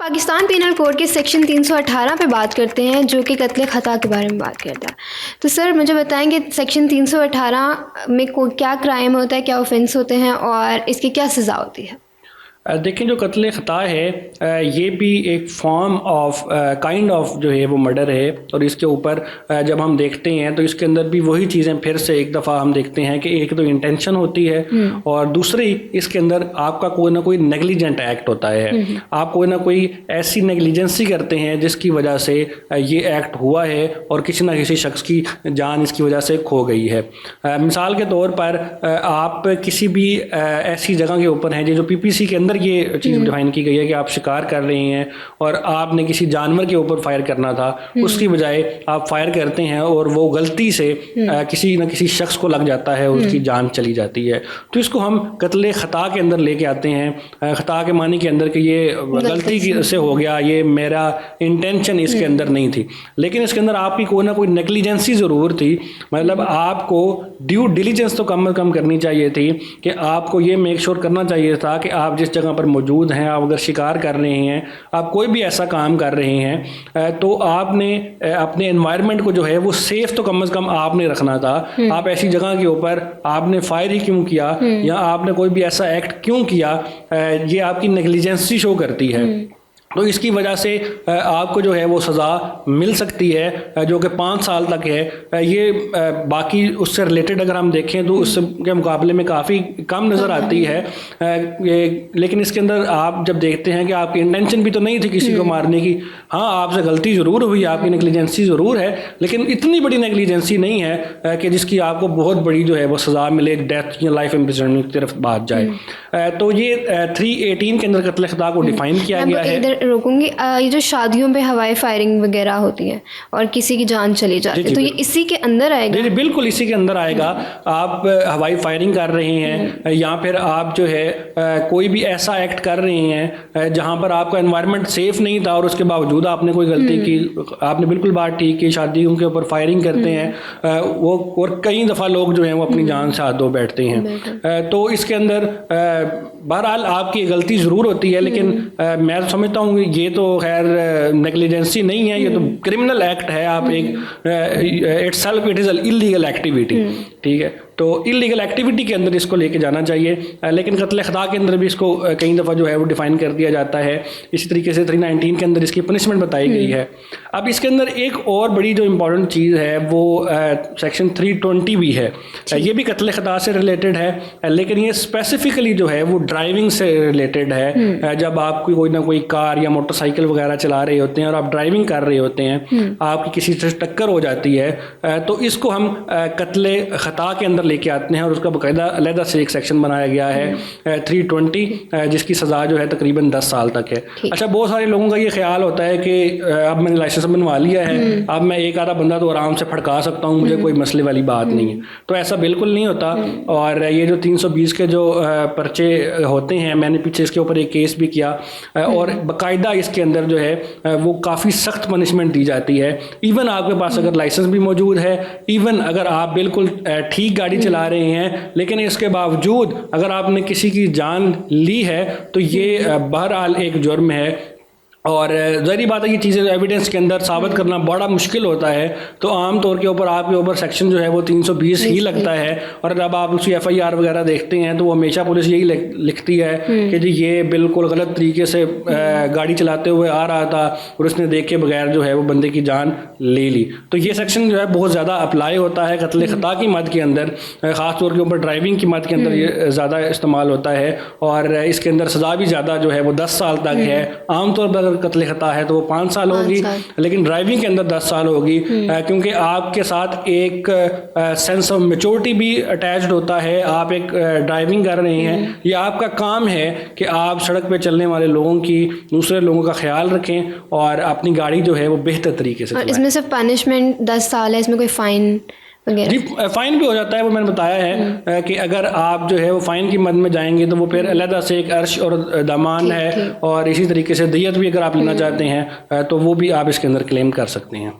Pakistan penal code के section 318 पे बात करते हैं जो कि कत्ल ख़ता के बारे में बात करता है। तो सर मुझे बताएंगे सेक्शन 318 में क्या क्राइम होता है, क्या ऑफेंस होते हैं और इसकी क्या सज़ा होती है? देखें, जो कत्ल ख़ता है ये भी एक फॉर्म ऑफ काइंड ऑफ जो है वो मर्डर है। और इसके ऊपर जब हम देखते हैं तो इसके अंदर भी वही चीज़ें फिर से एक दफ़ा हम देखते हैं कि एक तो इंटेंशन होती है और दूसरी इसके अंदर आपका कोई ना कोई नेग्लिजेंट एक्ट होता है। आप कोई ना कोई ऐसी नेग्लिजेंसी करते हैं जिसकी वजह से ये एक्ट हुआ है और किसी ना किसी शख्स की जान इसकी वजह से खो गई है। मिसाल के तौर पर आप किसी भी ऐसी जगह के ऊपर हैं जो PPC के अंदर ये चीज़ डिफाइन की गई है कि आप शिकार कर रहे हैं और आपने किसी जानवर के ऊपर फायर करना था, उसकी बजाय आप फायर करते हैं और वो गलती से किसी न किसी शख्स को लग जाता है और उसकी जान चली जाती है। तो इसको हम कत्ल ख़ता के अंदर लेके आते हैं। ख़ता के मानी के अंदर कि ये गलती से हो गया, ये मेरा इंटेंशन इसके अंदर नहीं थी, लेकिन इसके अंदर आपकी कोई ना कोई नेग्लिजेंसी ज़रूर थी। मतलब आपको ड्यू डिलीजेंस तो कम से कम करनी चाहिए थी कि आपको ये मेक श्योर करना चाहिए था कि आप जिस जगह पर मौजूद हैं, आप अगर शिकार कर रहे हैं, आप कोई भी ऐसा काम कर रहे हैं, तो आपने अपने एनवायरनमेंट को जो है वो सेफ तो कम से कम आपने रखना था। आप ऐसी जगह के ऊपर आपने फायर ही क्यों किया या आपने कोई भी ऐसा एक्ट क्यों किया, ये आपकी नेग्लिजेंसी शो करती है। तो इसकी वजह से आपको जो है वो सज़ा मिल सकती है जो कि 5 साल तक है। ये बाकी उससे रिलेटेड अगर हम देखें तो उसके मुकाबले में काफ़ी कम नज़र आती है। लेकिन इसके अंदर आप जब देखते हैं कि आपकी इंटेंशन भी तो नहीं थी किसी को मारने की, हाँ आपसे गलती ज़रूर हुई, आपकी नेग्लिजेंसी ज़रूर है, लेकिन इतनी बड़ी नेग्लिजेंसी नहीं है कि जिसकी आपको बहुत बड़ी जो है वो सज़ा मिले, डेथ या लाइफ इम्प्रिजनमेंट की तरफ बात जाए। तो ये 318 के अंदर कत्ल ख़ता को डिफ़ाइन किया गया है। रोकूंगी, ये जो शादियों पे हवाई फायरिंग वगैरह होती है और किसी की जान चली जाती है, तो ये इसी के अंदर आएगा? जी बिल्कुल इसी के अंदर आएगा। आप हवाई फायरिंग कर रहे हैं या फिर आप जो है कोई भी ऐसा एक्ट कर रहे हैं जहां पर आपका एनवायरनमेंट सेफ नहीं था और उसके बावजूद आपने कोई गलती की, आपने बिल्कुल बात ठीक की, शादियों के ऊपर फायरिंग करते हैं वो, और कई दफ़ा लोग जो हैं वो अपनी जान से हाथ धो बैठते हैं। तो इसके अंदर बहरहाल आपकी गलती ज़रूर होती है, लेकिन मैं समझता हूँ ये तो खैर नेग्लिजेंसी नहीं है, ये तो क्रिमिनल एक्ट है। आप एक itself it is illegal activity, ठीक है। तो इलीगल एक्टिविटी के अंदर इसको लेके जाना चाहिए, लेकिन कत्ल ख़ता के अंदर भी इसको कई दफ़ा जो है वो डिफ़ाइन कर दिया जाता है। इसी तरीके से 319 के अंदर इसकी पनिशमेंट बताई गई है। अब इसके अंदर एक और बड़ी जो इम्पोर्टेंट चीज़ है वो सेक्शन 320 भी है। ये भी कत्ल ख़ता से रिलेटेड है, लेकिन ये स्पेसिफिकली जो है वो ड्राइविंग से रिलेटेड है। जब आप कोई ना कोई कार या मोटरसाइकिल वगैरह चला रहे होते हैं और आप ड्राइविंग कर रहे होते हैं, आपकी किसी से टक्कर हो जाती है, तो इसको हम कत्ल ख़ता के अंदर लेके आते हैं और उसका बाकायदा अलहदा से एक सेक्शन बनाया गया है 320, जिसकी सज़ा जो है तकरीबन 10 साल तक है। अच्छा, बहुत सारे लोगों का ये ख्याल होता है कि अब मैंने लाइसेंस बनवा लिया है, अब मैं एक आधा बंदा तो आराम से फड़का सकता हूँ, मुझे कोई मसले वाली बात नहीं है। तो ऐसा बिल्कुल नहीं होता। और ये जो 320 के जो पर्चे होते हैं, मैंने पीछे इसके ऊपर एक केस भी किया और बाकायदा इसके अंदर जो है वो काफ़ी सख्त पनिशमेंट दी जाती है। इवन आपके पास अगर लाइसेंस भी मौजूद है, इवन अगर आप बिल्कुल ठीक गाड़ी चला रहे हैं, लेकिन इसके बावजूद अगर आपने किसी की जान ली है तो ये बहरहाल एक जुर्म है। और ज़ाहिर बात है ये चीज़ें एविडेंस के अंदर साबित करना बड़ा मुश्किल होता है, तो आम तौर के ऊपर आपके ऊपर सेक्शन जो है वो 320 ही लगता है। और जब आप उसकी FIR वगैरह देखते हैं तो वो हमेशा पुलिस यही लिखती है कि जी ये बिल्कुल गलत तरीके से गाड़ी चलाते हुए आ रहा था और उसने देखे बगैर जो है वो बंदे की जान ले ली। तो ये सेक्शन जो है बहुत ज़्यादा अप्लाई होता है कत्ल ख़ता की मद के अंदर, ख़ास तौर के ऊपर ड्राइविंग की मद के अंदर ये ज़्यादा इस्तेमाल होता है। और इसके अंदर सज़ा भी ज़्यादा जो है वो 10 साल तक है। आमतौर पर कत्ल ख़ता है तो वो 5 साल होगी, लेकिन ड्राइविंग के अंदर 10 साल होगी, क्योंकि आपके साथ एक सेंस ऑफ मैच्योरिटी भी अटैच्ड होता है। आप एक ड्राइविंग कर रहे हैं, ये आपका काम है कि आप सड़क पे चलने वाले लोगों की, दूसरे लोगों का ख्याल रखें और अपनी गाड़ी जो है वो बेहतर तरीके से चलाएं। इसमें सिर्फ पनिशमेंट 10 साल है, इसमें कोई फ़ाइन जी फ़ाइन भी हो जाता है, वो मैंने बताया है कि अगर आप जो है वो फ़ाइन की मद में जाएंगे तो वो फिर अलहदा से एक अर्श और दमान है। और इसी तरीके से दियत भी अगर आप लेना चाहते हैं तो वो भी आप इसके अंदर क्लेम कर सकते हैं।